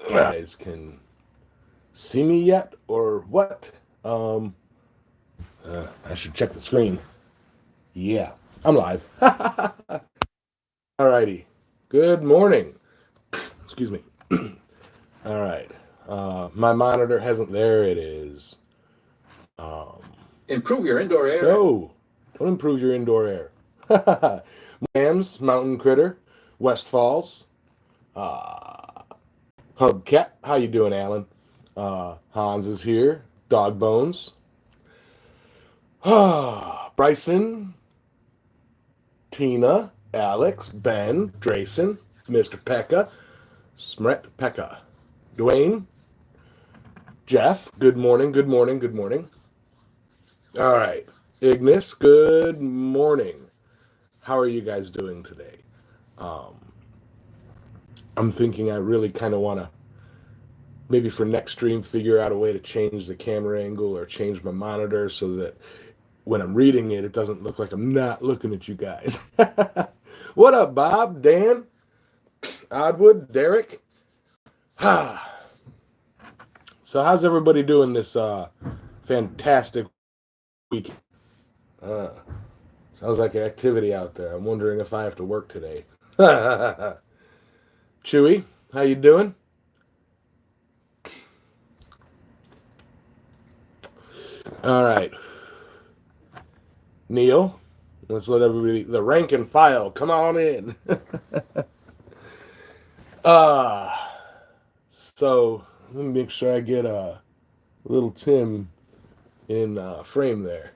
guys can see me yet or what? I should check the screen. Yeah, I'm live. Alrighty. Good morning. Excuse me. All right. My monitor hasn't. There it is. Improve your indoor air. No, don't improve your indoor air. Lambs, Mountain Critter, West Falls, Hubcat. How you doing, Alan? Hans is here. Dog Bones. Bryson, Tina, Alex, Ben, Drayson, Mr. Pekka, Smret Pekka, Dwayne, Jeff. Good morning. Good morning. Good morning. All right, Ignis. Good morning. How are you guys doing today? I'm thinking I really kind of want to maybe for next stream figure out a way to change the camera angle or change my monitor so that when I'm reading it, it doesn't look like I'm not looking at you guys. What up, Bob, Dan, Oddwood, Derek? So how's everybody doing this fantastic week? Sounds like an activity out there. I'm wondering if I have to work today. Chewy, how you doing? All right. Neil, let's let everybody, the rank and file, come on in. So let me make sure I get little Tim in frame there.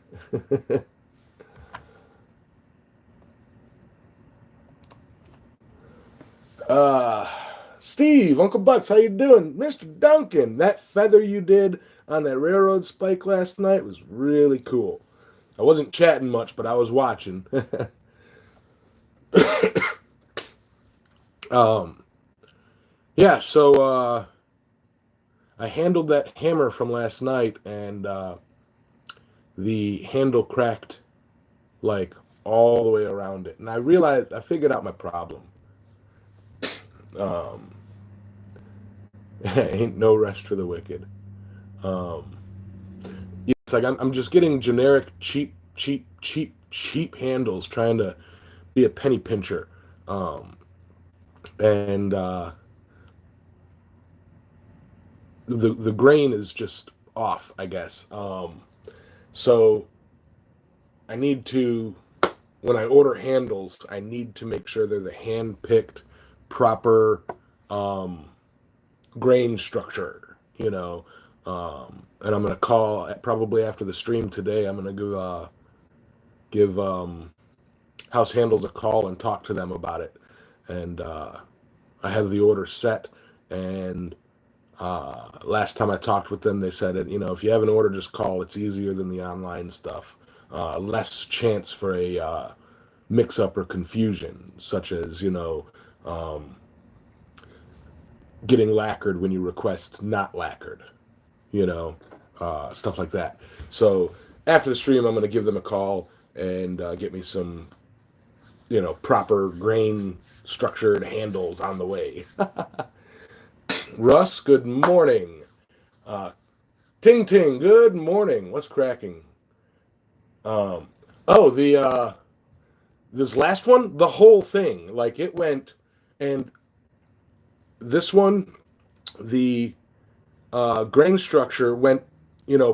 Steve, Uncle Bucks, how you doing? Mr. Duncan, that feather you did on that railroad spike last night was really cool. I wasn't chatting much, but I was watching. Yeah, so I handled that hammer from last night, and the handle cracked like all the way around it. And I realized I figured out my problem. Um, ain't no rest for the wicked. Um, it's like I'm just getting generic, cheap handles, trying to be a penny pincher, and the grain is just off, I guess. So I need to, when I order handles, I need to make sure they're the hand picked, proper grain structure, you know. And I'm gonna call probably after the stream today. I'm gonna give House Handles a call and talk to them about it. And I have the order set. And last time I talked with them, they said it. You know, if you have an order, just call. It's easier than the online stuff. Less chance for a mix-up or confusion, such as getting lacquered when you request not lacquered. You know, stuff like that. So after the stream, I'm going to give them a call and get me some, proper grain structured handles on the way. Russ, good morning. Ting Ting, good morning. What's cracking? Oh, the this last one, the whole thing, like it went, and this one, the grain structure went,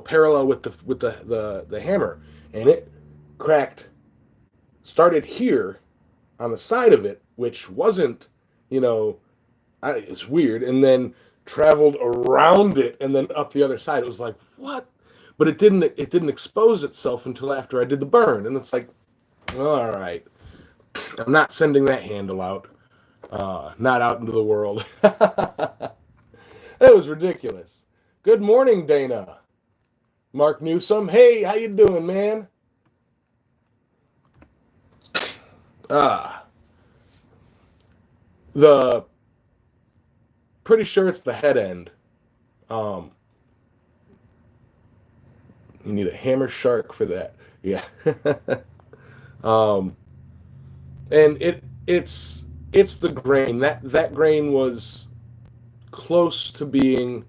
parallel with the hammer, and it cracked. Started here on the side of it, which wasn't, it's weird, and then traveled around it and then up the other side. It was like, what? But it didn't expose itself until after I did the burn, and it's like, all right, I'm not sending that handle out, not out into the world. It was ridiculous. Good morning, Dana. Mark Newsom, hey, how you doing, man? Ah, the pretty sure it's the head end. Um, you need a hammer shark for that. Yeah. um, and it's the grain. That grain was close to being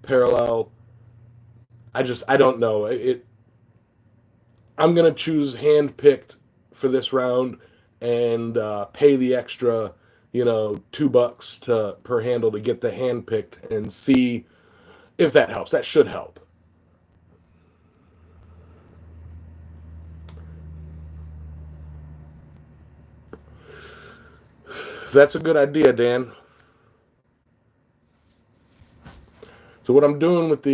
parallel. I don't know. I'm gonna choose hand picked for this round and pay the extra, $2 to per handle to get the hand picked and see if that helps. That should help. That's a good idea, Dan. So what I'm doing with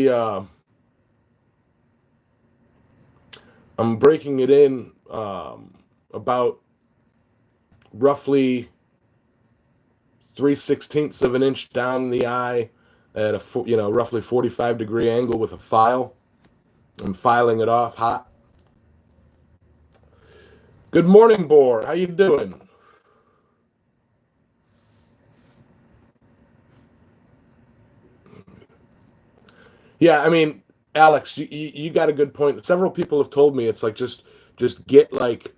I'm breaking it in about roughly 3/16 of an inch down the eye at a roughly 45-degree angle with a file. I'm filing it off hot. Good morning, Boar. How you doing? Yeah, I mean, Alex, you got a good point. Several people have told me it's like just get like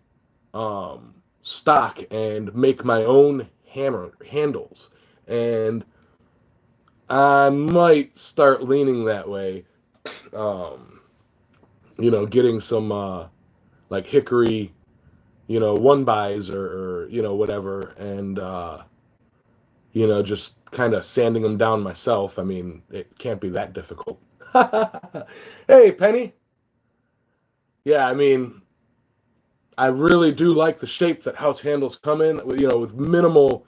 stock and make my own hammer handles, and I might start leaning that way. Um, getting some like hickory, one buys or whatever, and just kind of sanding them down myself. I mean, it can't be that difficult. Hey, Penny. Yeah, I mean, I really do like the shape that house handles come in, with minimal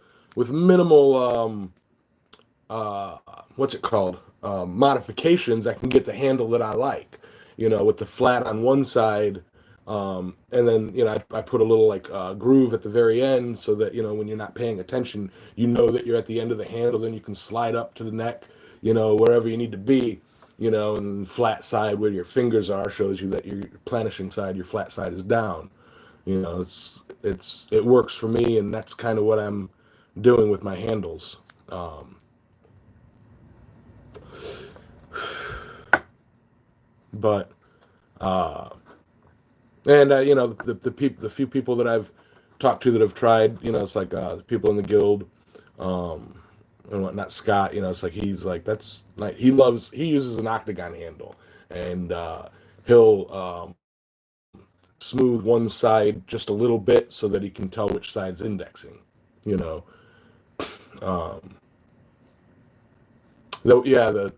uh what's it called? Modifications. I can get the handle that I like, with the flat on one side, and then I put a little like groove at the very end so that when you're not paying attention, that you're at the end of the handle. Then you can slide up to the neck, wherever you need to be, and flat side where your fingers are shows you that your planishing side, your flat side is down. It works for me, and that's kind of what I'm doing with my handles. But and the few people that I've talked to that have tried, it's like the people in the guild, um, and whatnot. Scott, it's like he's like that's like he uses an octagon handle, and he'll smooth one side just a little bit so that he can tell which side's indexing. You know, um, though yeah the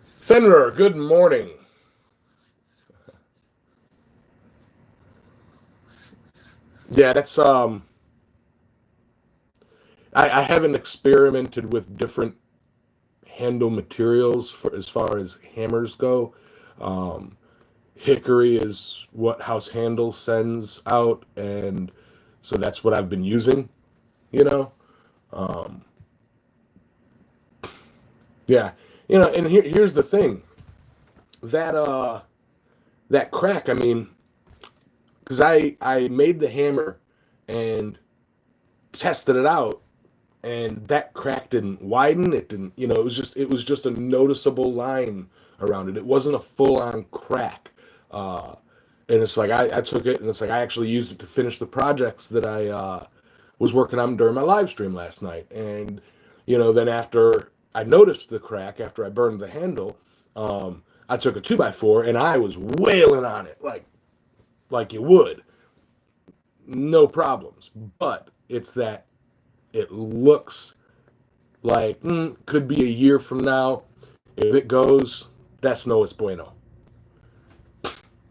Fenrir. Good morning. Yeah, that's I haven't experimented with different handle materials for as far as hammers go. Um, Hickory is what House Handle sends out, and so that's what I've been using. You know, um, yeah, and here's the thing that that crack. I mean, because I made the hammer and tested it out, and that crack didn't widen. It didn't, it was just a noticeable line around it. It wasn't a full on crack. Uh, and it's like I took it, and it's like I actually used it to finish the projects that I was working on during my live stream last night. And then after I noticed the crack after I burned the handle, I took a 2x4 and I was wailing on it like you would, no problems. But it's that it looks like could be a year from now. If it goes, that's no es bueno.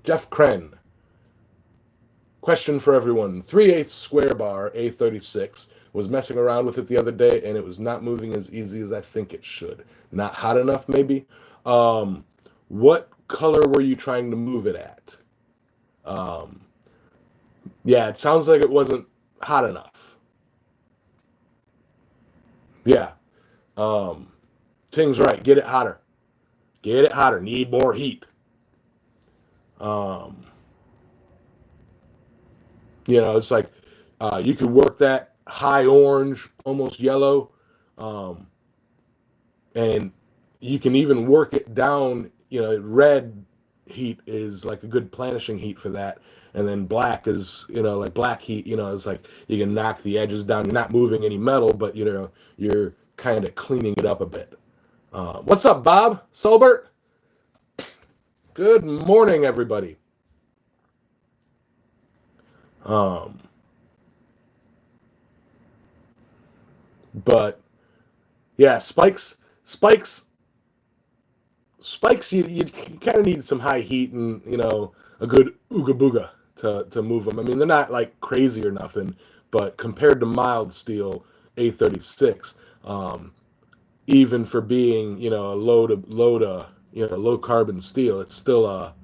Jeff Kren, question for everyone. 3/8 square bar A36 was messing around with it the other day, and it was not moving as easy as I think it should. Not hot enough, maybe. What color were you trying to move it at? Um, yeah, it sounds like it wasn't hot enough. Yeah. Um, Ting's right. Get it hotter. Get it hotter. Need more heat. Um, it's like you could work that high orange, almost yellow, um, and you can even work it down. Red heat is like a good planishing heat for that. and then black is, like black heat, it's like you can knock the edges down. You're not moving any metal, but you're kind of cleaning it up a bit. What's up, Bob Solbert? Good morning, everybody. But yeah, spikes. You kind of need some high heat and a good ooga booga to move them. I mean, they're not like crazy or nothing, but compared to mild steel A36, even for being a low carbon steel, it's still a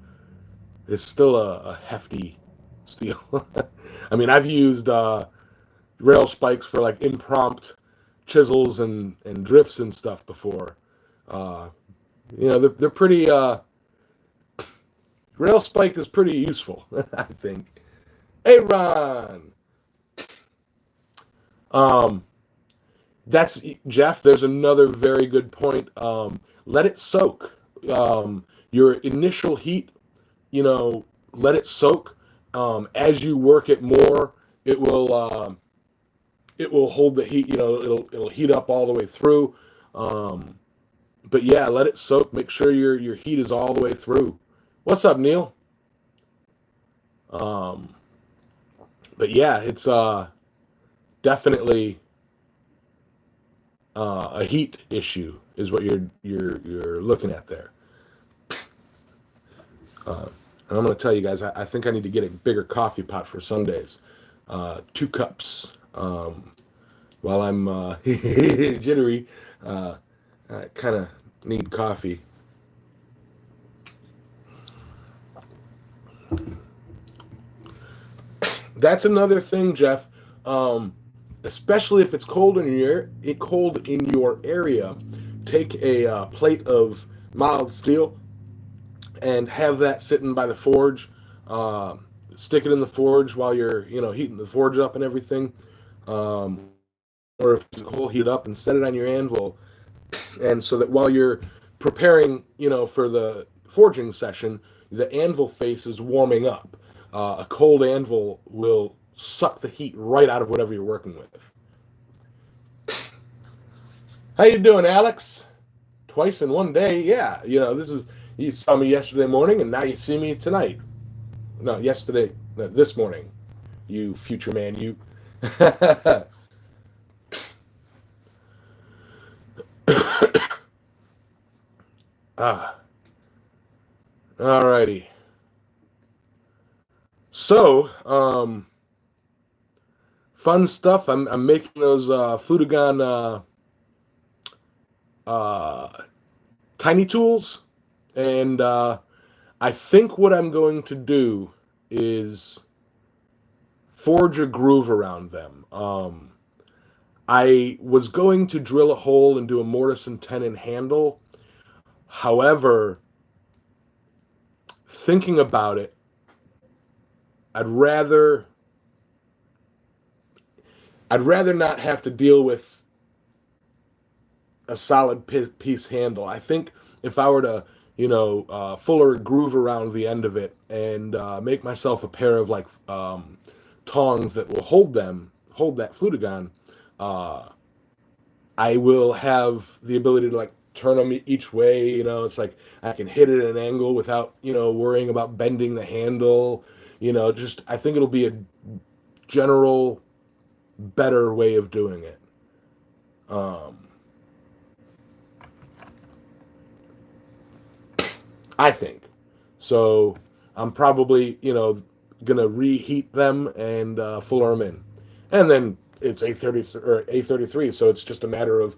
hefty steel. I mean, I've used rail spikes for like impromptu chisels and drifts and stuff before. They're pretty. Rail spike is pretty useful, I think. Hey, Ron. That's Jeff. There's another very good point. Let it soak. Your initial heat, let it soak. As you work it more, it will hold the heat. It'll heat up all the way through. But yeah, let it soak. Make sure your heat is all the way through. What's up, Neil? But yeah, it's definitely a heat issue is what you're looking at there. And I'm going to tell you guys, I think I need to get a bigger coffee pot for Sundays. 2 cups. While I'm jittery, I kind of need coffee. That's another thing, Jeff. Especially if it's cold in your area, take a plate of mild steel and have that sitting by the forge. Stick it in the forge while you're heating the forge up and everything. Or if it's cold, heat it up and set it on your anvil. And so that while you're preparing, for the forging session, the anvil face is warming up. A cold anvil will suck the heat right out of whatever you're working with. How you doing, Alex? Twice in one day? Yeah, you saw me yesterday morning, and now you see me tonight. No, yesterday, no, this morning. You future man, you. Alrighty. So, fun stuff. I'm making those Fludagon tiny tools, and I think what I'm going to do is forge a groove around them. I was going to drill a hole and do a mortise and tenon handle. However, thinking about it, I'd rather not have to deal with a solid piece handle. I think if I were to, fuller groove around the end of it and make myself a pair of like tongs that will hold that Fludagon, I will have the ability to like turn them each way. It's like I can hit it at an angle without, worrying about bending the handle. Just I think it'll be a general better way of doing it. I think. So I'm probably, gonna reheat them and fuller them in. And then it's A33, so it's just a matter of,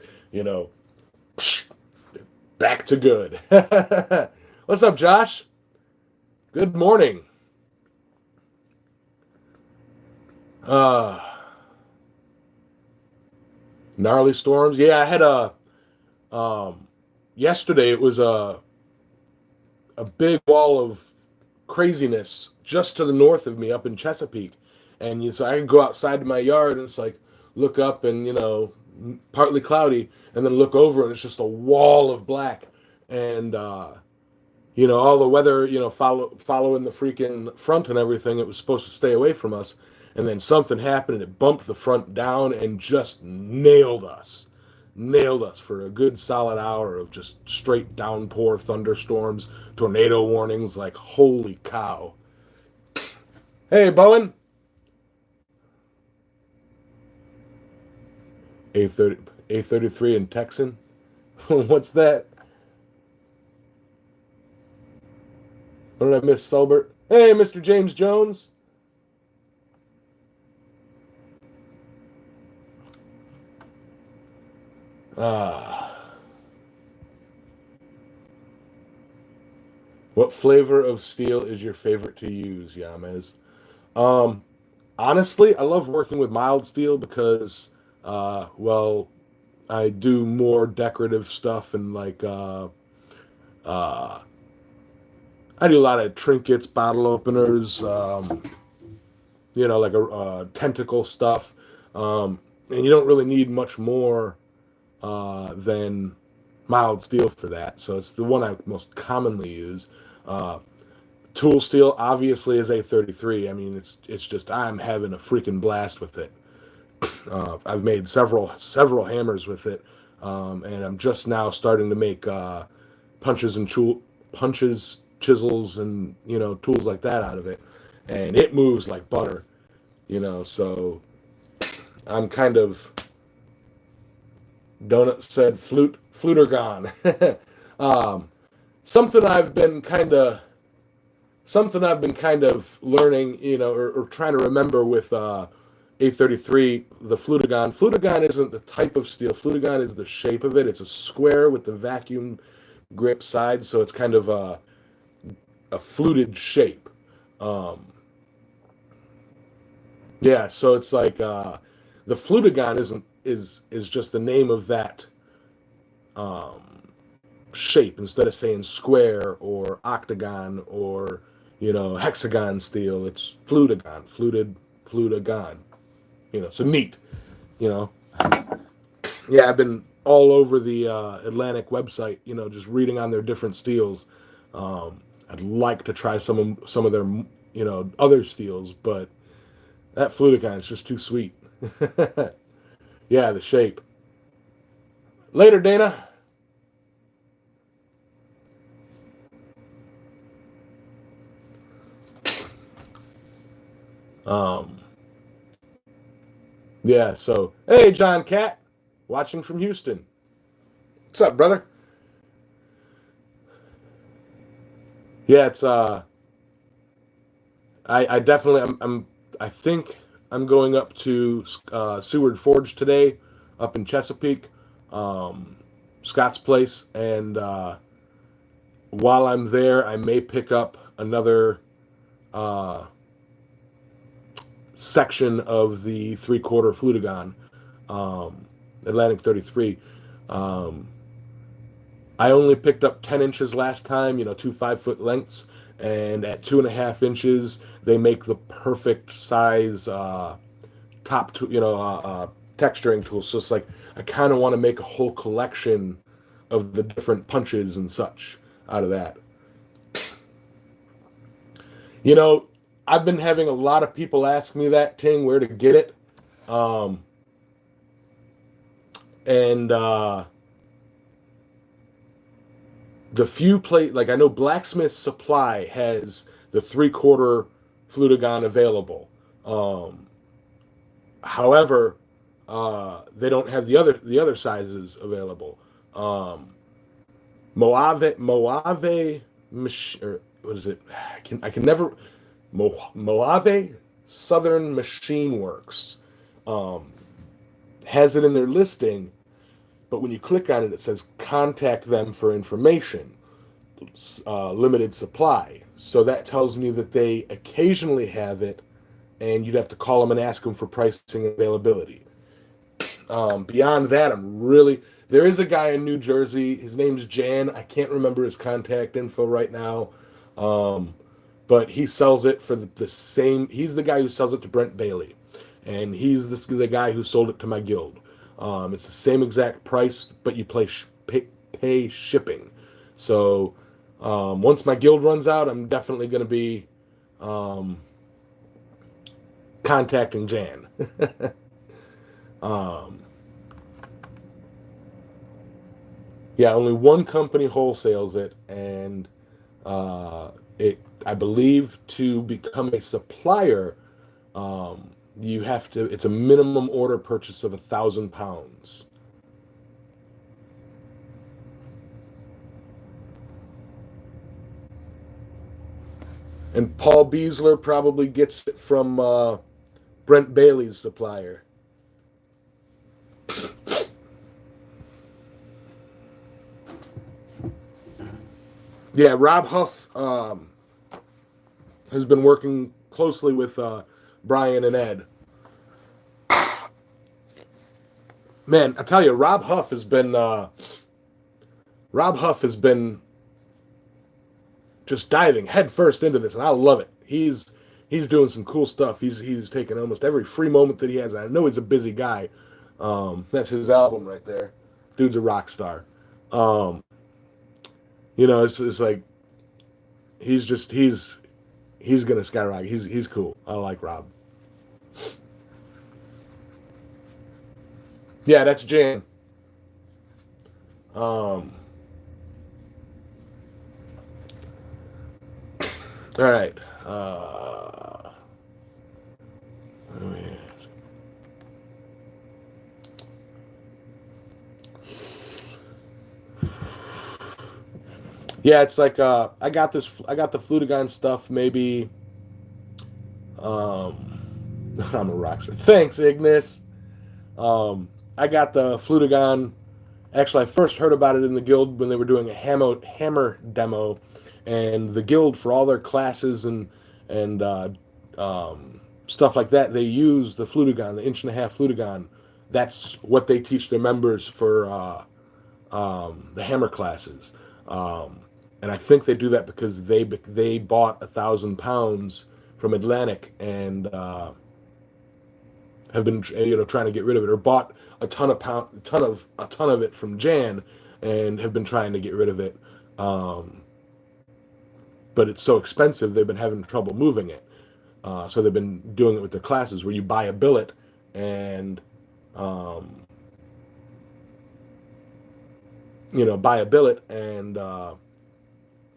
back to good. What's up, Josh? Good morning. Gnarly storms. Yeah, I had yesterday it was a big wall of craziness just to the north of me up in Chesapeake. And so I can go outside to my yard and it's like look up and partly cloudy, and then look over and it's just a wall of black. And all the weather, following the freaking front and everything. It was supposed to stay away from us, and then something happened and it bumped the front down and just nailed us for a good solid hour of just straight downpour, thunderstorms, tornado warnings. Like, holy cow! Hey, Bowen. A33 and Texan. What's that? What did I miss, Sulbert? Hey, Mr. James Jones. What flavor of steel is your favorite to use, Yamez? Um, Honestly, I love working with mild steel because, well, I do more decorative stuff and like uh, I do a lot of trinkets, bottle openers, like a tentacle stuff, and you don't really need much more than mild steel for that. So it's the one I most commonly use. Uh, Tool steel obviously is A33. I mean, it's just I'm having a freaking blast with it. I've made several hammers with it, and I'm just now starting to make punches, chisels, and tools like that out of it, and it moves like butter. So I'm kind of Donut said flute are gone. um, something I've been kind of something I've been kind of learning, or trying to remember with A33, the Flutagon. Flutagon isn't the type of steel. Flutagon is the shape of it. It's a square with the vacuum grip side, so it's kind of a fluted shape. Um, yeah, so it's like the Flutagon is just the name of that um, shape instead of saying square or octagon or hexagon steel. It's flutagon. So neat. You know, yeah, I've been all over the Atlantic website. Just reading on their different steels. I'd like to try some of their other steels, but that flutagon is just too sweet. Yeah, the shape. Later, Dana. Um, yeah, so hey, John Cat, watching from Houston. What's up, brother? Yeah, it's I definitely I think I'm going up to Seward Forge today, up in Chesapeake, um, Scott's place, and while I'm there, I may pick up another uh, section of the three-quarter Flutagon, Atlantic 33. Um, I only picked up 10 inches last time, two 5-foot lengths, and at 2.5 inches, they make the perfect size top to texturing tool. So it's like I kind of want to make a whole collection of the different punches and such out of that. You know, I've been having a lot of people ask me that Ting where to get it, um, and the few plate like I know Blacksmith Supply has the three-quarter Flutagon available. Um, However, they don't have the other sizes available. Um, Moave, or what is it? I can never Moave Southern Machine Works um, has it in their listing, but when you click on it, it says contact them for information, limited supply. So that tells me that they occasionally have it, and you'd have to call them and ask them for pricing and availability. Beyond that, there is a guy in New Jersey. His name's Jan. I can't remember his contact info right now, um, but he sells it for the same. He's the guy who sells it to Brent Bailey, and he's the guy who sold it to my guild. It's the same exact price, but you pay shipping. So Once my guild runs out, I'm definitely going to be um, contacting Jan. um, yeah, only one company wholesales it, and uh, it, I believe, to become a supplier, you have to. It's a minimum order purchase of £1,000. And Paul Beasler probably gets it from Brent Bailey's supplier. Yeah, Rob Huff has been working closely with Brian and Ed. Man, I tell you, Rob Huff has been just diving headfirst into this, and I love it. He's doing some cool stuff. He's taking almost every free moment that he has. And I know he's a busy guy. That's his album right there. Dude's a rock star. Um, it's like he's gonna skyrocket. He's cool. I like Rob. Yeah, that's Jan. Um, all right. Oh, yeah. Yeah, it's like I got the Fludagon stuff maybe. I'm a rockstar. Thanks, Ignis. I got the Fludagon. Actually, I first heard about it in the guild when they were doing a hammer demo, and the guild for all their classes and stuff like that, they use the Fludagon, the inch and a half Fludagon. That's what they teach their members for the hammer classes. And I think they do that because they bought £1,000 from Atlantic and have been trying to get rid of it, or bought a ton of it from Jan and have been trying to get rid of it. But it's so expensive they've been having trouble moving it. So they've been doing it with their classes where you buy a billet and um,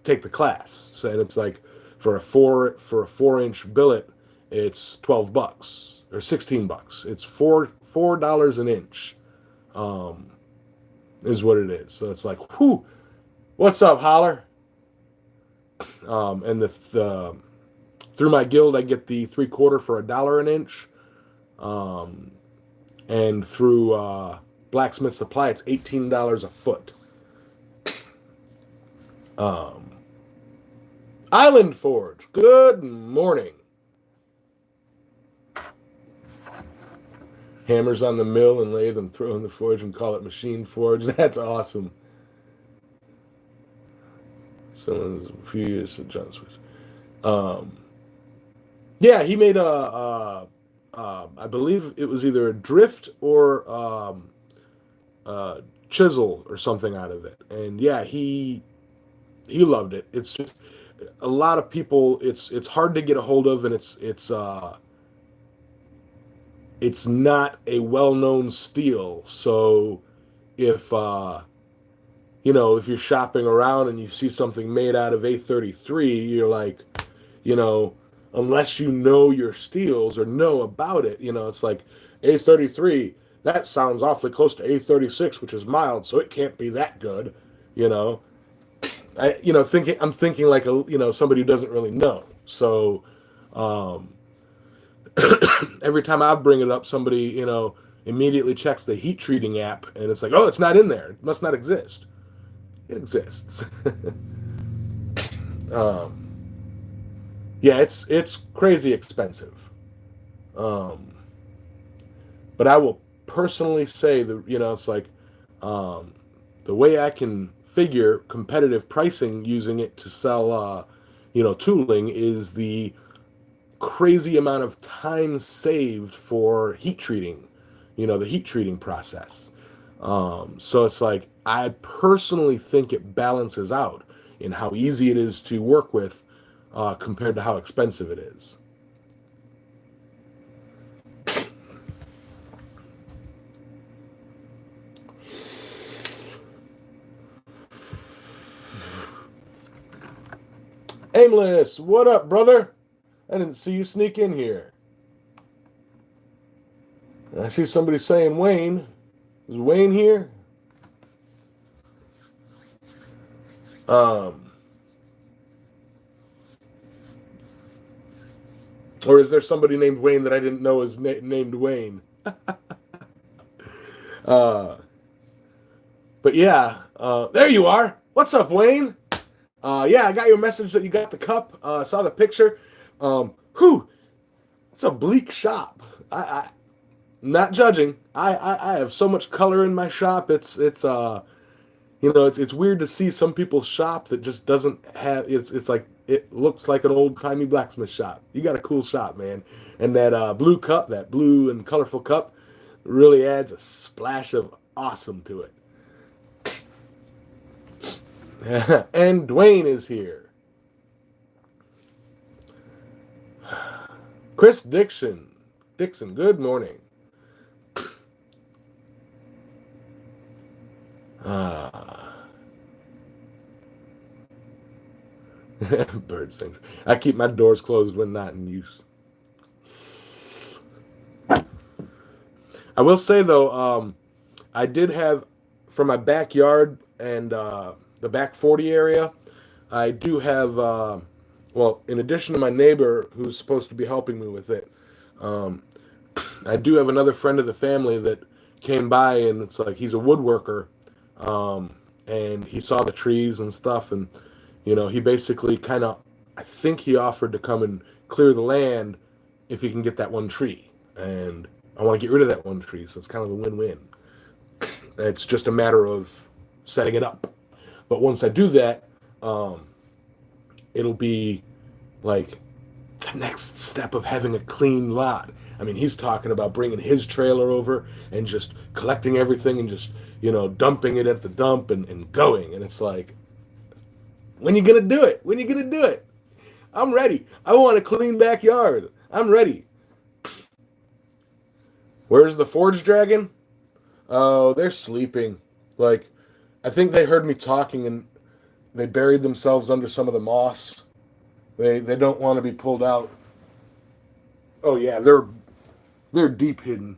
take the class. So, and it's like for a 4-inch billet, it's $12 or $16. It's $4 an inch, um, is what it is. So it's like, whew, what's up, holler? And the through my guild, I get the 3/4 for $1 an inch, um, and through Blacksmith Supply, it's $18 a foot. Um, Island Forge, good morning. Hammers on the mill and lathe and throw in the forge and call it machine forge. That's awesome. Someone's a few years to John Swiss. Um, yeah, he made I believe it was either a drift or chisel or something out of it. And yeah, he loved it. It's just a lot of people. It's hard to get a hold of, and it's not a well known steel. So if if you're shopping around and you see something made out of A33, you're like, you know, unless you know your steels or know about it, it's like A33. That sounds awfully close to A36, which is mild, so it can't be that good, you know. I'm thinking like somebody who doesn't really know. So um, every time I bring it up, somebody immediately checks the heat treating app, and it's like, oh, it's not in there. It must not exist. It exists. um, yeah, it's crazy expensive. Um, but I will personally say that it's like um, the way I can figure competitive pricing using it to sell tooling is the crazy amount of time saved for heat treating, the heat treating process. So it's like I personally think it balances out. in how easy it is to work with compared to how expensive it is. Aimless, what up, brother? I didn't see you sneak in here. I see somebody saying Wayne. Is Wayne here? Or is there somebody named Wayne that I didn't know is named Wayne? But yeah, there you are. What's up, Wayne? Yeah, I got your message that you got the cup. Saw the picture. It's a bleak shop. I not judging. I have so much color in my shop. It's weird to see some people's shop that just doesn't have. It's like it looks like an old timey blacksmith shop. You got a cool shop, man. And that blue cup, that blue and colorful cup, really adds a splash of awesome to it. And Dwayne is here. Chris Dixon, good morning. Bird sings. I keep my doors closed when not in use. I will say though, I did have for my backyard and the back 40 area, I do have in addition to my neighbor who's supposed to be helping me with it, I do have another friend of the family that came by, and it's like he's a woodworker, and he saw the trees and stuff, and he basically kind of, I think he offered to come and clear the land if he can get that one tree, and I want to get rid of that one tree, so it's kind of a win-win. It's just a matter of setting it up. But once I do that, it'll be like the next step of having a clean lot. I mean, he's talking about bringing his trailer over and just collecting everything and just, dumping it at the dump and going. And it's like, when you going to do it? When you going to do it? I'm ready. I want a clean backyard. I'm ready. Where's the Forge Dragon? Oh, they're sleeping. Like, I think they heard me talking and they buried themselves under some of the moss. They don't want to be pulled out. Oh yeah, they're deep hidden.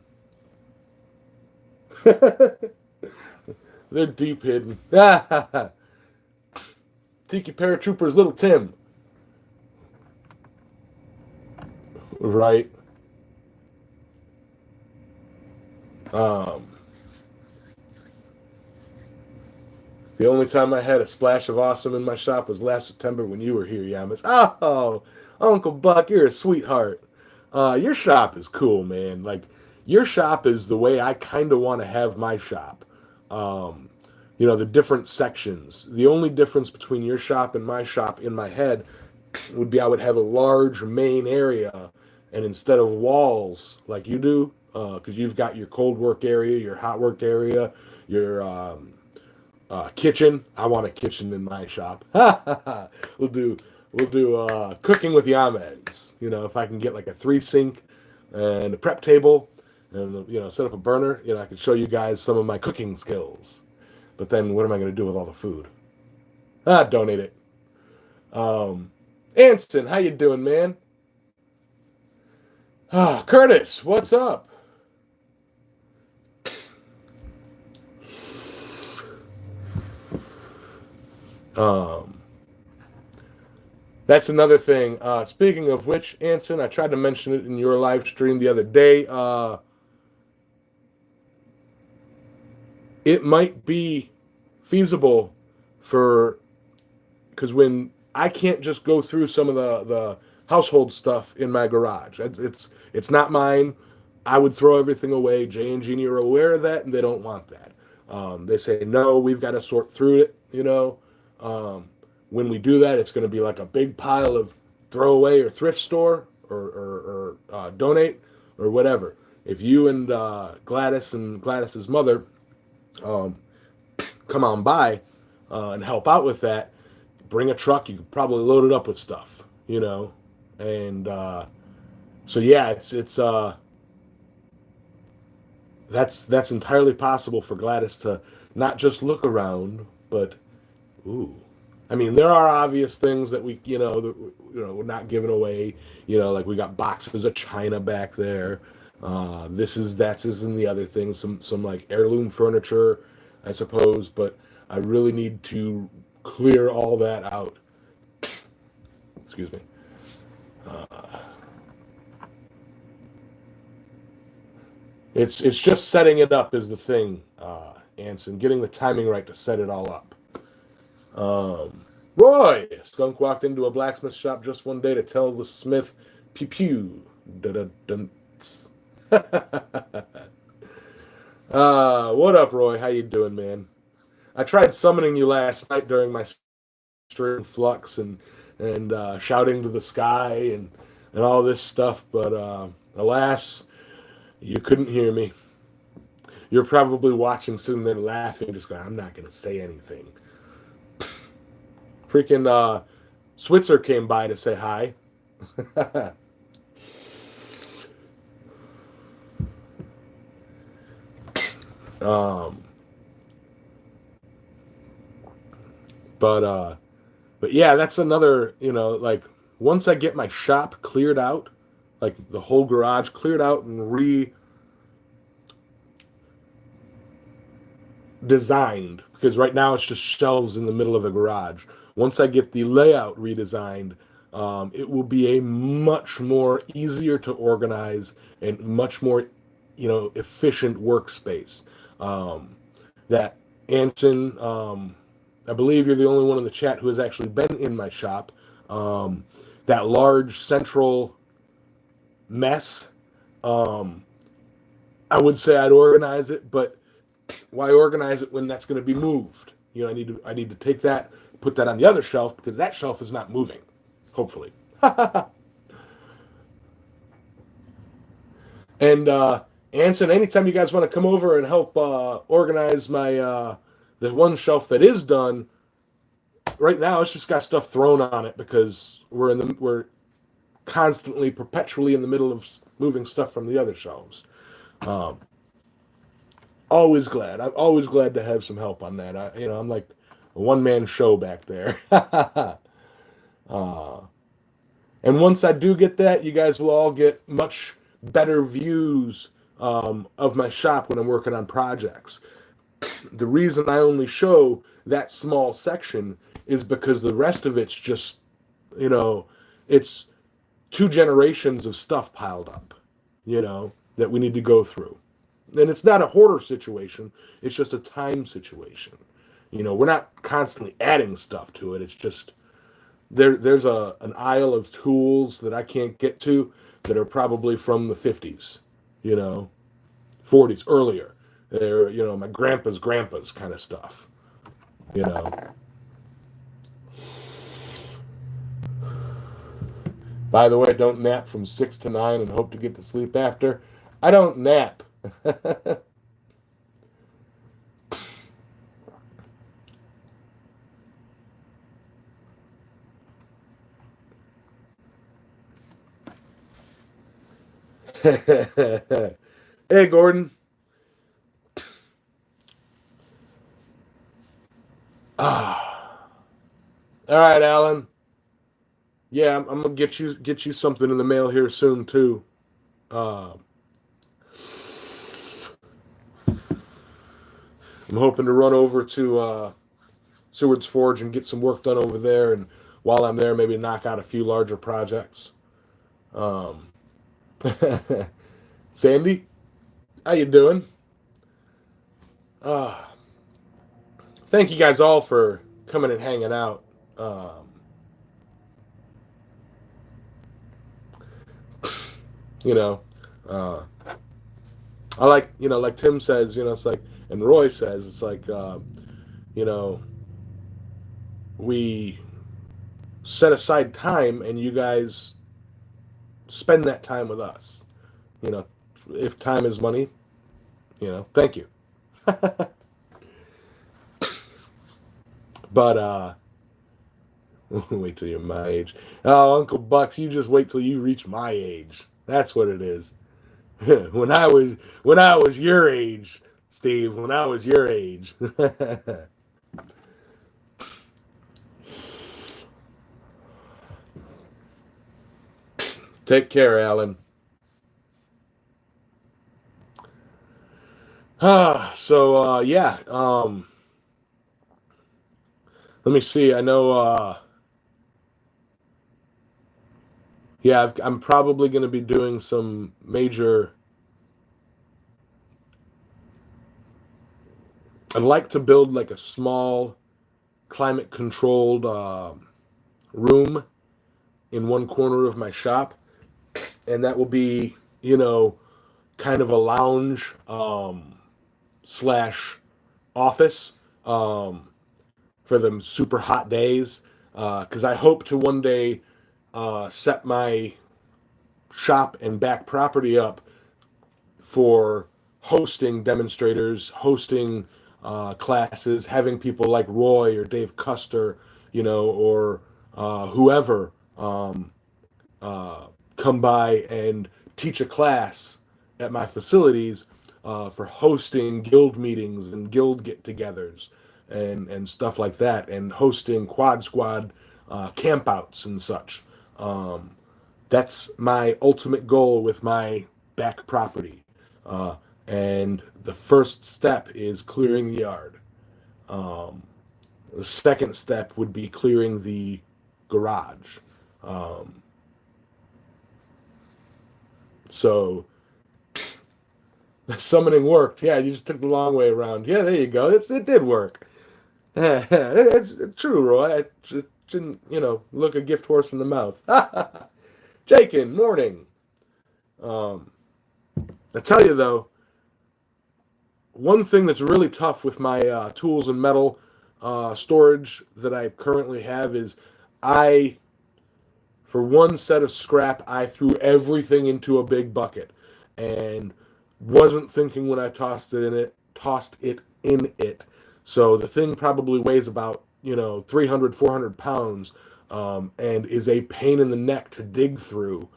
They're deep hidden. Tiki Paratrooper's little Tim. Right. The only time I had a splash of awesome in my shop was last September when you were here, Yamas. Oh, Uncle Buck, you're a sweetheart. Your shop is cool, man. Like, your shop is the way I kind of want to have my shop. The different sections. The only difference between your shop and my shop in my head would be I would have a large main area, and instead of walls like you do, because you've got your cold work area, your hot work area, your kitchen. I want a kitchen in my shop. We'll do cooking with Yamez. If I can get like a 3-sink and a prep table, and set up a burner, I can show you guys some of my cooking skills. But then what am I going to do with all the food? Donate it. Anson, how you doing, man? Curtis, what's up? That's another thing. Speaking of which, Anson, I tried to mention it in your live stream the other day. It might be feasible because when I can't just go through some of the household stuff in my garage. It's not mine. I would throw everything away. Jay and Jeannie are aware of that, and they don't want that. They say, no, we've got to sort through it, when we do that, it's going to be like a big pile of throwaway or thrift store or donate or whatever. If you and Gladys and Gladys's mother come on by and help out with that, bring a truck, you could probably load it up with stuff, you know. And so yeah, it's that's entirely possible for Gladys to not just look around, but ooh. I mean, there are obvious things that we, we're not giving away. You know, like we got boxes of china back there. That's and the other things. Some like heirloom furniture, I suppose. But I really need to clear all that out. Excuse me. It's just setting it up is the thing, Anson. Getting the timing right to set it all up. Roy! Skunk walked into a blacksmith shop just one day to tell the smith, pew pew. What up, Roy? How you doing, man? I tried summoning you last night during my stream flux and shouting to the sky and all this stuff, but alas, you couldn't hear me. You're probably watching, sitting there laughing, just going, I'm not going to say anything. Freaking Switzer came by to say hi. um, but yeah, that's another, like once I get my shop cleared out, like the whole garage cleared out and redesigned, because right now it's just shelves in the middle of the garage. Once I get the layout redesigned, it will be a much more easier to organize and much more, efficient workspace. That Anson, I believe you're the only one in the chat who has actually been in my shop. That large central mess, I would say I'd organize it, but why organize it when that's going to be moved? I need to take that, put that on the other shelf because that shelf is not moving. Hopefully. And Anson, anytime you guys want to come over and help organize my the one shelf that is done, right now it's just got stuff thrown on it because we're constantly, perpetually in the middle of moving stuff from the other shelves. Always glad. I'm always glad to have some help on that. I'm like a one-man show back there. And once I do get that, you guys will all get much better views of my shop when I'm working on projects. The reason I only show that small section is because the rest of it's just, it's 2 generations of stuff piled up, that we need to go through. And it's not a hoarder situation. It's just a time situation. We're not constantly adding stuff to it. It's just there's an aisle of tools that I can't get to that are probably from the 50s, 40s, earlier. They're, my grandpa's kind of stuff, By the way, don't nap from 6 to 9 and hope to get to sleep after. I don't nap. Hey, Gordon. All right, Alan. Yeah, I'm gonna get you something in the mail here soon too. I'm hoping to run over to Seward's Forge and get some work done over there, and while I'm there, maybe knock out a few larger projects. Sandy, how you doing? Thank you guys all for coming and hanging out. I like, like Tim says, it's like, and Roy says, it's like, we set aside time and you guys spend that time with us. If time is money, thank you. But Wait till you're my age. Oh, Uncle Bucks, you just wait till you reach my age. That's what it is. When I was your age, Steve. When I was your age. Take care, Alan. Yeah. Let me see. I know. Yeah, I'm probably going to be doing some major. I'd like to build like a small climate controlled room in one corner of my shop, and that will be, kind of a lounge slash office for the super hot days. Because I hope to one day set my shop and back property up for hosting demonstrators, hosting classes, having people like Roy or Dave Custer, or whoever uh, come by and teach a class at my facilities for hosting guild meetings and guild get-togethers and stuff like that, and hosting quad squad campouts and such. That's my ultimate goal with my back property. Uh, and the first step is clearing the yard. Um, the second step would be clearing the garage. Um, so summoning worked. Yeah, you just took the long way around. Yeah, there you go. It did work. It's true, Roy. I shouldn't, look a gift horse in the mouth. Jakin, morning. Um, I tell you though, one thing that's really tough with my tools and metal storage that I currently have is I, for one set of scrap, I threw everything into a big bucket and wasn't thinking when I tossed it in it. So the thing probably weighs about, 300, 400 pounds, and is a pain in the neck to dig through.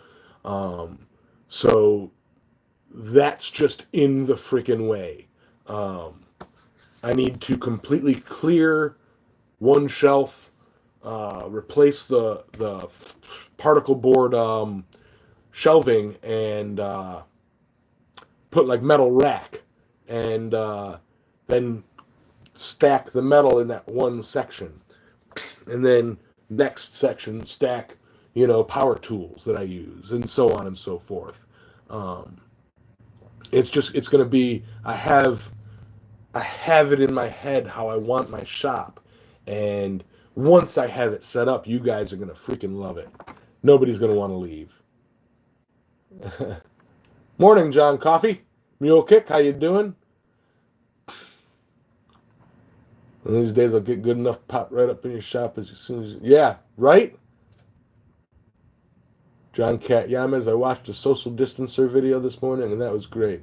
Um, so that's just in the freaking way. Um, I need to completely clear one shelf, replace the particle board shelving, and put like metal rack, and then stack the metal in that one section, and then next section stack, power tools that I use, and so on and so forth. Um, it's going to be I have it in my head how I want my shop, and once I have it set up, you guys are going to freaking love it. Nobody's going to want to leave. Morning, John Coffee. Mule Kick, how you doing? One of these days I'll get good enough pop right up in your shop as soon as yeah, right? John Cat Yamas, I watched a social distancer video this morning and that was great.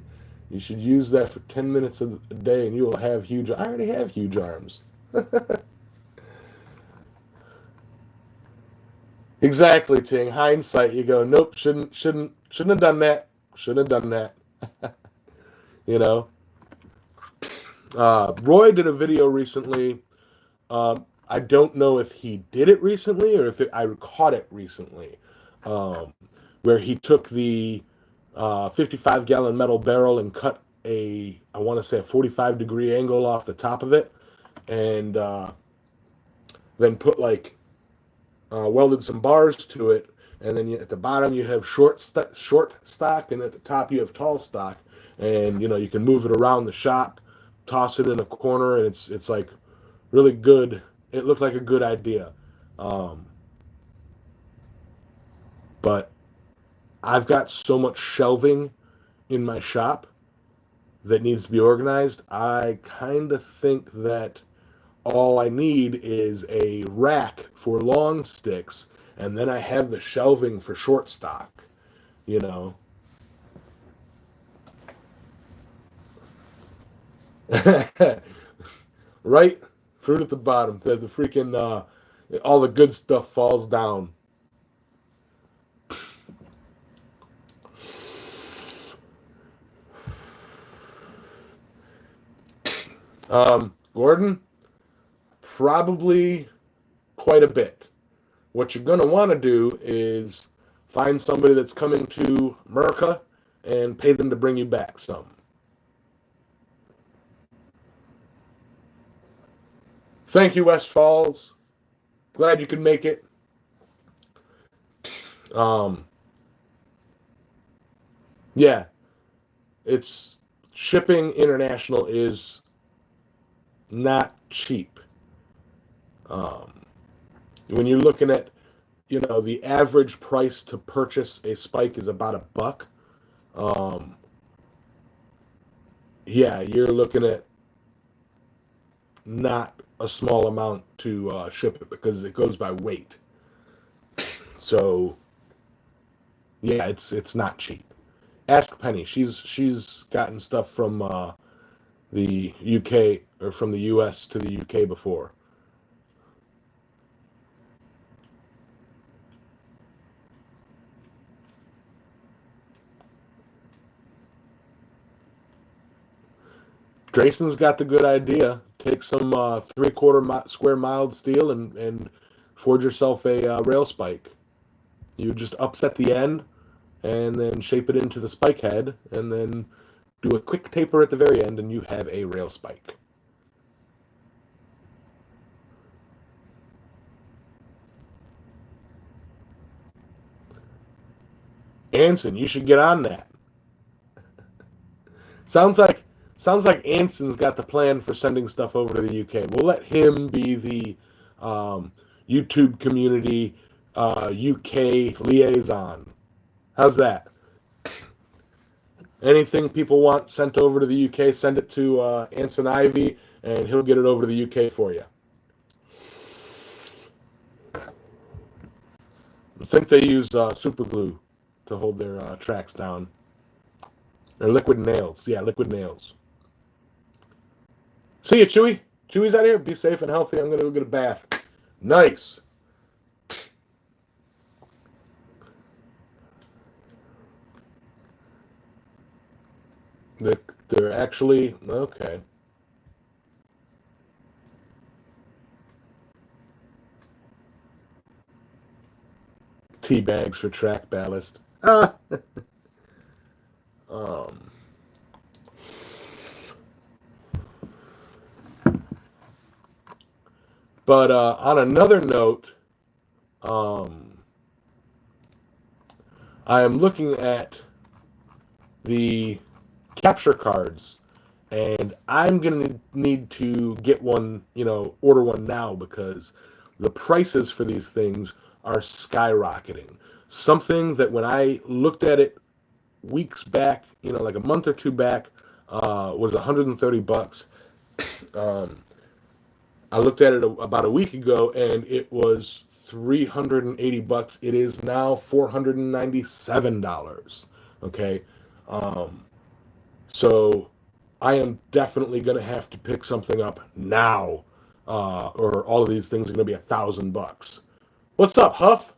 You should use that for 10 minutes a day and you will have huge I already have huge arms. Exactly, Ting. Hindsight, you go, nope, shouldn't have done that. Shouldn't have done that. You know. Roy did a video recently. I don't know if he did it recently or if I caught it recently, um, where he took the 55-gallon metal barrel and cut I want to say a 45-degree angle off the top of it, and then put like welded some bars to it, and then at the bottom you have short stock, and at the top you have tall stock, and you can move it around the shop, toss it in a corner, and it's like really good. It looked like a good idea, um, but I've got so much shelving in my shop that needs to be organized. I kind of think that all I need is a rack for long sticks, and then I have the shelving for short stock. You know, right? Fruit at the bottom. The freaking All the good stuff falls down. Gordon, probably quite a bit. What you're going to want to do is find somebody that's coming to America and pay them to bring you back some. Thank you, West Falls. Glad you could make it. Um, yeah, it's shipping international is not cheap. Um, when you're looking at, the average price to purchase a spike is about $1. Um, yeah, you're looking at not a small amount to ship it because it goes by weight. So yeah, it's not cheap. Ask Penny. She's gotten stuff from the UK or from the US to the UK before. Drayson's got the good idea. Take some 3/4 square mild steel and forge yourself a rail spike. You just upset the end and then shape it into the spike head and then do a quick taper at the very end and you have a rail spike. Anson, you should get on that. Sounds like Anson's got the plan for sending stuff over to the UK. We'll let him be the YouTube community UK liaison. How's that? Anything people want sent over to the UK, send it to Anson Ivy, and he'll get it over to the UK for you. I think they use super glue to hold their tracks down. Or liquid nails. Yeah, liquid nails. See you, Chewy. Chewy's out here. Be safe and healthy. I'm going to go get a bath. Nice. They're actually... Okay. Tea bags for track ballast. Ah. um... But on another note, I am looking at the capture cards, and I'm going to need to get one, order one now because the prices for these things are skyrocketing. Something that when I looked at it weeks back, like a month or two back, was $130. Um, I looked at it about a week ago, and it was $380. It is now $497. Okay, so I am definitely going to have to pick something up now, or all of these things are going to be $1,000. What's up, Huff?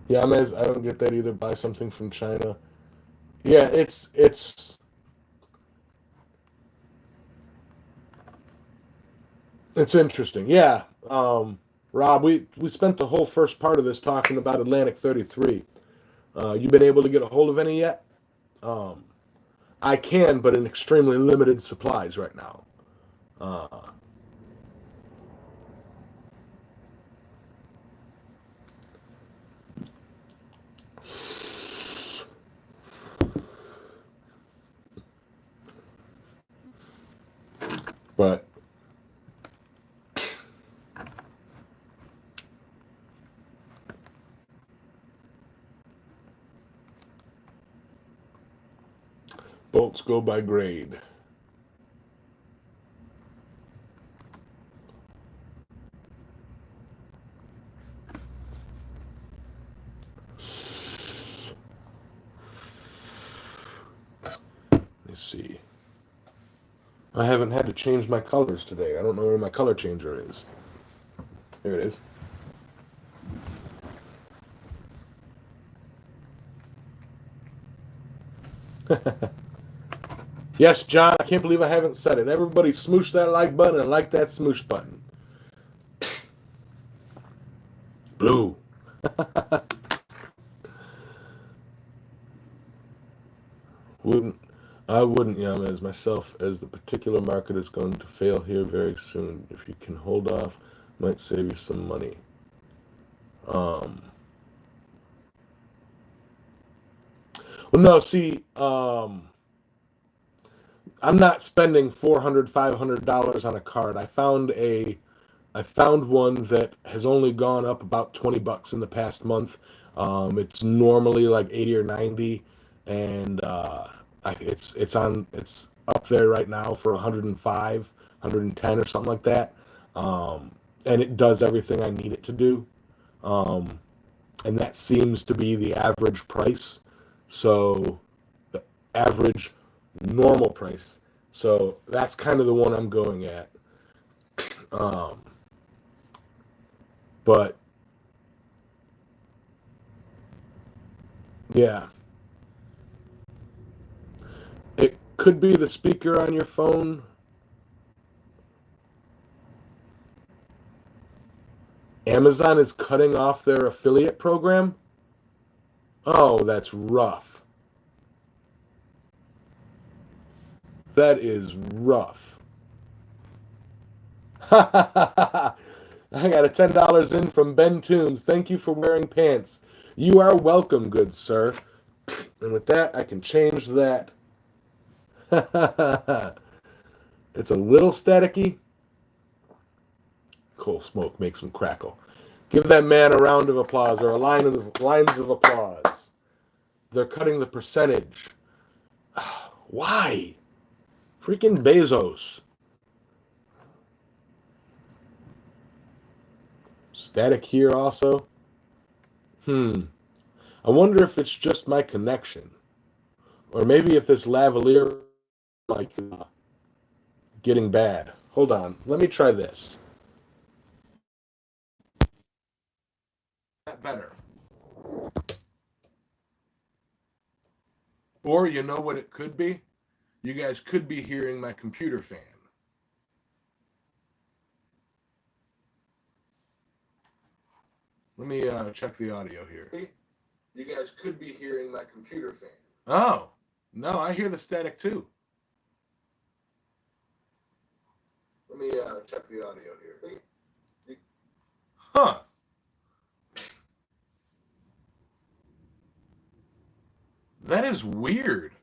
Yeah, I don't get that either. Buy something from China. Yeah, it's interesting. Yeah, Rob, we spent the whole first part of this talking about Atlantic 33. You been able to get a hold of any yet? Um, I can, but in extremely limited supplies right now. Uh, but bolts go by grade. I haven't had to change my colors today. I don't know where my color changer is. Here it is. Yes, John, I can't believe I haven't said it. Everybody smoosh that like button and like that smoosh button. Blue. Wouldn't I wouldn't as myself as the particular market is going to fail here very soon. If you can hold off, might save you some money. Um well no, see, I'm not spending $400, $500 on a card. I found one that has only gone up about 20 bucks in the past month. It's normally like 80 or 90, and it's up there right now for 105, 110 or something like that. And it does everything I need it to do. Um, and that seems to be the average price. So the average normal price. So that's kind of the one I'm going at. Um, but yeah, it could be the speaker on your phone. Amazon is cutting off their affiliate program. Oh, that's rough. That is rough. I got a $10 in from Ben Toombs. Thank you for wearing pants. You are welcome, good sir. And with that, I can change that. It's a little staticky. Coal smoke makes them crackle. Give that man a round of applause or a lines of applause. They're cutting the percentage. Why? Freaking Bezos. Static here also. I wonder if it's just my connection. Or maybe if this lavalier mic is getting bad. Hold on. Let me try this. That better. Or you know what it could be? You guys could be hearing my computer fan. Let me check the audio here. You guys could be hearing my computer fan. Oh, no, I hear the static too. Let me check the audio here. Huh. That is weird.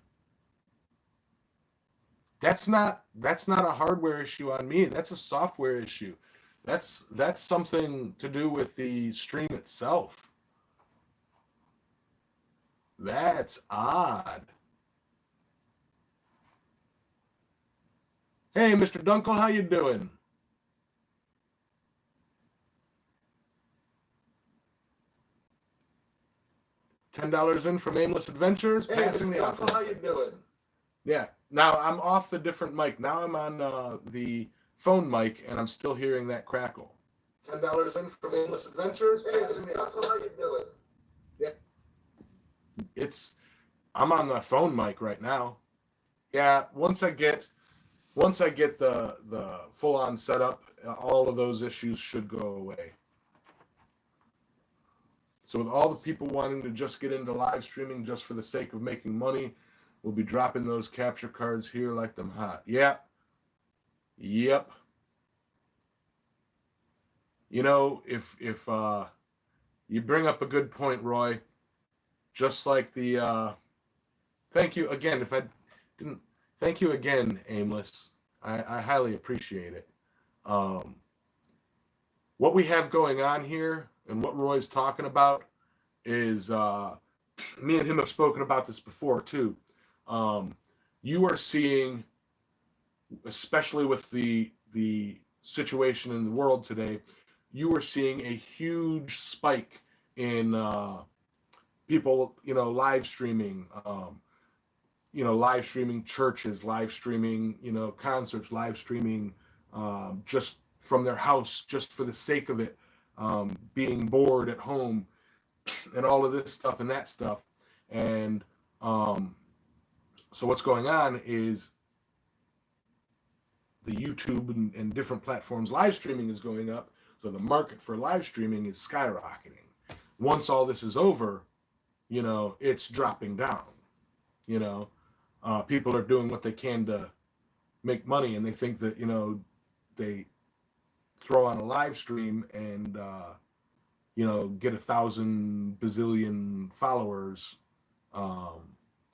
That's not a hardware issue on me. That's a software issue. That's something to do with the stream itself. That's odd. Hey, Mr. Dunkel, how you doing? $10 in from Aimless Adventures. Hey, passing Mr. the Dunkel, how you doing? Yeah. Now I'm off the different mic. Now I'm on the phone mic, and I'm still hearing that crackle. $10 in from Aimless Adventures. Hey, Mr. Dunkel, how you doing? Yeah. I'm on the phone mic right now. Yeah. Once I get the full on setup, all of those issues should go away. So with all the people wanting to just get into live streaming just for the sake of making money, we'll be dropping those capture cards here like them hot. Yep. You know, if you bring up a good point, Roy, just like the thank you again. If I didn't thank you again, Aimless. I highly appreciate it. What we have going on here and what Roy's talking about is me and him have spoken about this before too. You are seeing, especially with the situation in the world today, you are seeing a huge spike in people, live streaming, live streaming churches, live streaming, concerts, live streaming just from their house, just for the sake of it, being bored at home, and all of this stuff and that stuff. And so what's going on is the YouTube and different platforms live streaming is going up. So the market for live streaming is skyrocketing. Once all this is over, it's dropping down. People are doing what they can to make money, and they think that, they throw on a live stream and, get 1,000 bazillion followers. I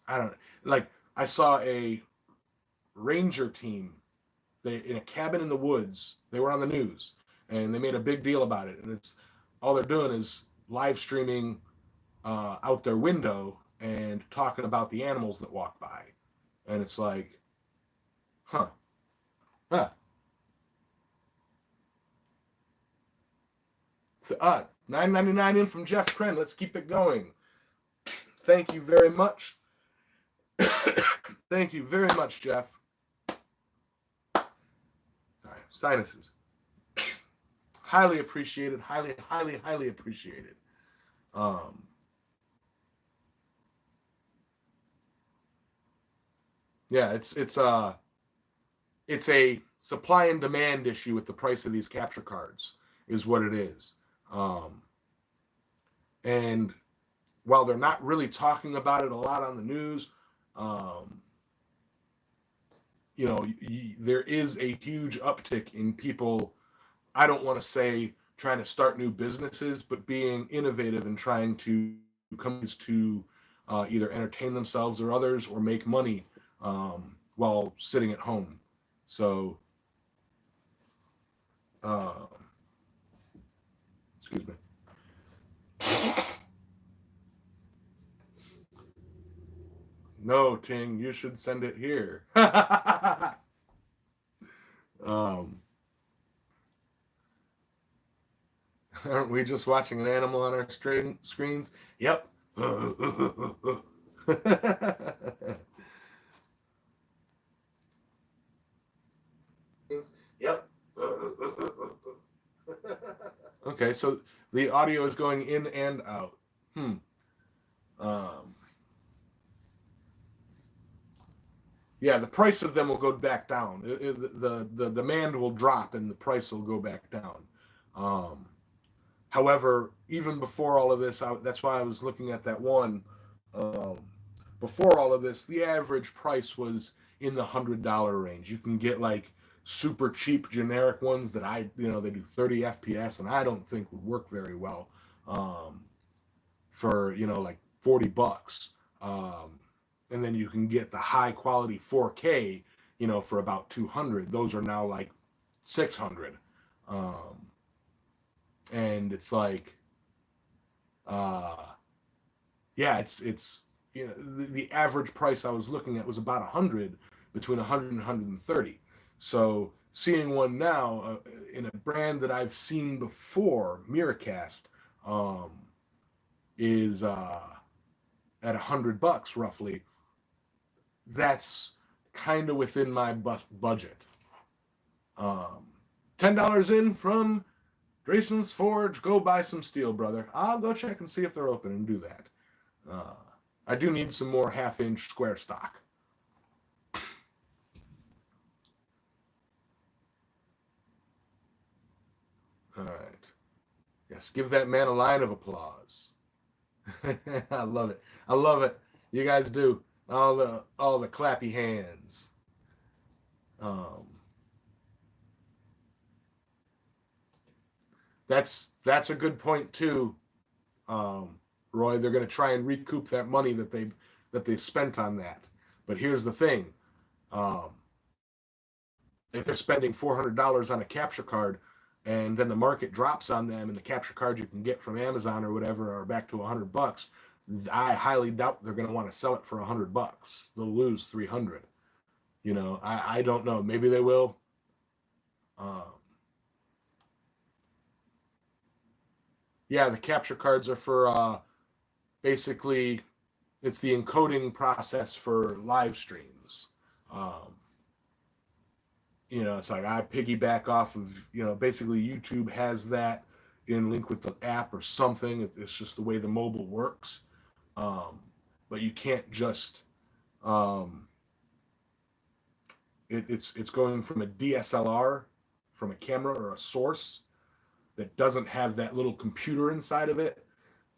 don't like, I saw a ranger team, they in a cabin in the woods. They were on the news and they made a big deal about it. And it's all they're doing is live streaming out their window and talking about the animals that walk by. And it's like, huh. $9.99 in from Jeff Kren. Let's keep it going. Thank you very much. Thank you very much, Jeff. Sorry, sinuses. Highly appreciated. Highly, highly, highly appreciated. Yeah, it's a supply and demand issue with the price of these capture cards, is what it is. And while they're not really talking about it a lot on the news, there is a huge uptick in people, I don't want to say trying to start new businesses, but being innovative and trying to come to either entertain themselves or others or make money while sitting at home. So, excuse me. No, Ting, you should send it here. Aren't we just watching an animal on our screens? Yep. Yep. Okay, so the audio is going in and out. Yeah, the price of them will go back down. The demand will drop and the price will go back down. However, even before all of this, that's why I was looking at that one. Before all of this, the average price was in the $100 range. You can get like super cheap generic ones that they do 30 FPS, and I don't think would work very well for like $40. And then you can get the high quality 4K, for about 200. Those are now like 600. And it's like, it's the average price I was looking at was about 100, between 100 and 130. So seeing one now in a brand that I've seen before, Miracast, is at $100 roughly. That's kind of within my budget. $10 in from Drayson's Forge. Go buy some steel, brother. I'll go check and see if they're open and do that. I do need some more half-inch square stock. All right. Yes, give that man a line of applause. I love it. I love it. You guys do. All the clappy hands. That's a good point too, Roy. They're going to try and recoup that money that they spent on that. But here's the thing: if they're spending $400 on a capture card, and then the market drops on them, and the capture card you can get from Amazon or whatever are back to $100, I highly doubt they're going to want to sell it for $100. They'll lose 300. I don't know. Maybe they will. Yeah, the capture cards are for basically it's the encoding process for live streams. You know, it's like I piggyback off of, you know, basically YouTube has that in link with the app or something. It's just the way the mobile works. But you can't just it's going from a DSLR, from a camera or a source that doesn't have that little computer inside of it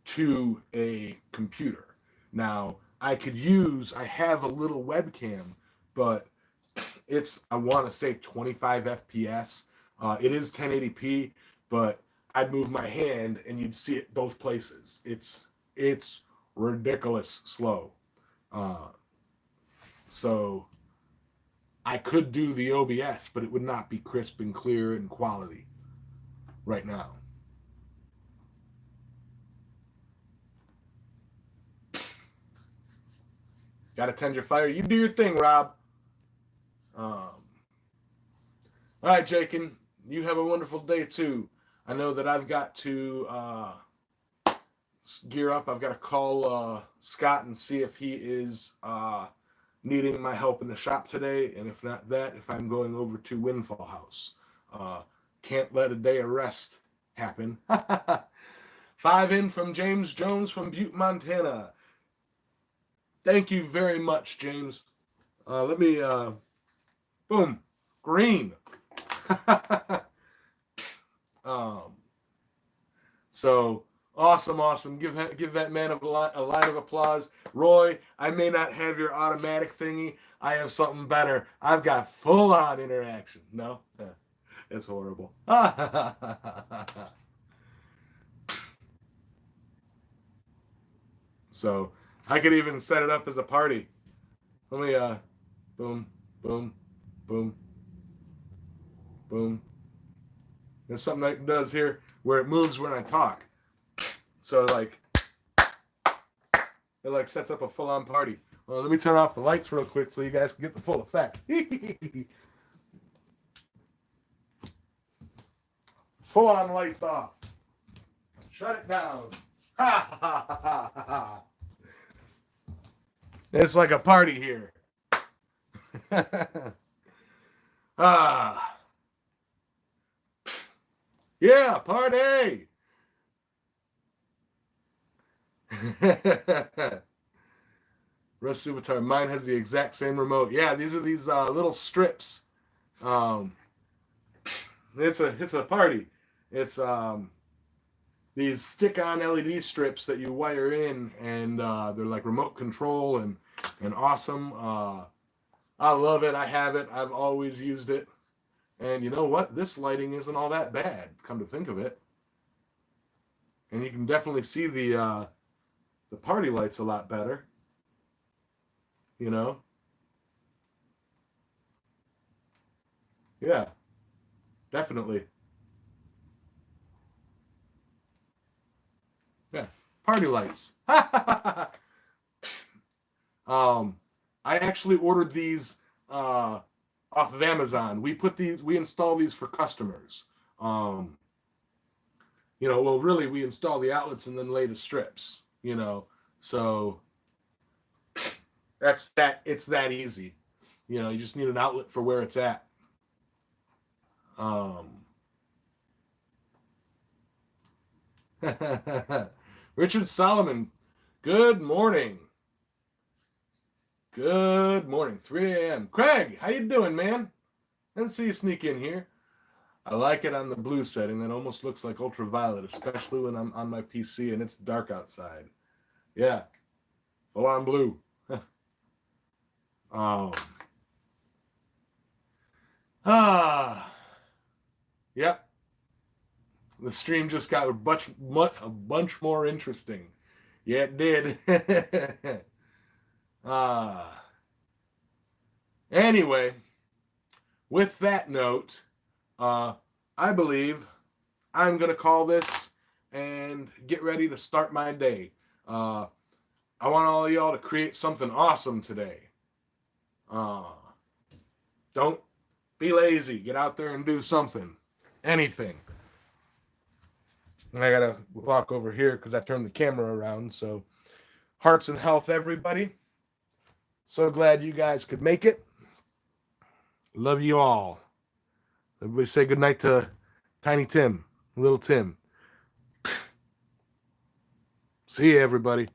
to a computer. Now, I have a little webcam, but it's, I want to say 25 FPS. It is 1080p, but I'd move my hand and you'd see it both places. It's ridiculous slow. So I could do the OBS, but it would not be crisp and clear and quality right now. Gotta tend your fire. You do your thing, Rob. All right, Jakin, you have a wonderful day too. I know that I've got to gear up. I've got to call Scott and see if he is needing my help in the shop today, and if not that, if I'm going over to Windfall House. Can't let a day of rest happen. 5 in from James Jones from Butte, Montana. Thank you very much, James. Let me, boom, green. So awesome. Give that man a line of applause. Roy, I may not have your automatic thingy. I have something better. I've got full-on interaction. No? It's horrible. So I could even set it up as a party. Let me boom, boom, boom, boom. There's something that does here where it moves when I talk. So like it like sets up a full-on party. Well, let me turn off the lights real quick so you guys can get the full effect. Full-on lights off. Shut it down. It's like a party here. Yeah, party. Russ Subatar, mine has the exact same remote. Yeah, these are these little strips. It's a party. It's these stick-on LED strips that you wire in, and they're like remote control and awesome. I love it. I have it. I've always used it. And you know what? This lighting isn't all that bad, come to think of it. And you can definitely see the party lights a lot better. You know? Yeah. Definitely. Yeah. Party lights. I actually ordered these off of Amazon. We install these for customers. You know, well, really, we install the outlets and then lay the strips, you know. So it's that easy. You know, you just need an outlet for where it's at. Richard Solomon, good morning. Good morning, 3 a.m. Craig, how you doing, man? I didn't see you sneak in here. I like it on the blue setting. That almost looks like ultraviolet, especially when I'm on my PC and it's dark outside. Yeah, full on blue. Yep. The stream just got a bunch more interesting. Yeah, it did. Anyway, with that note, I believe I'm going to call this and get ready to start my day. I want all of y'all to create something awesome today. Don't be lazy. Get out there and do something. Anything. I got to walk over here because I turned the camera around. So Hearts and health, everybody. So glad you guys could make it. Love you all. Everybody say goodnight to Tiny Tim, Little Tim. See you, everybody.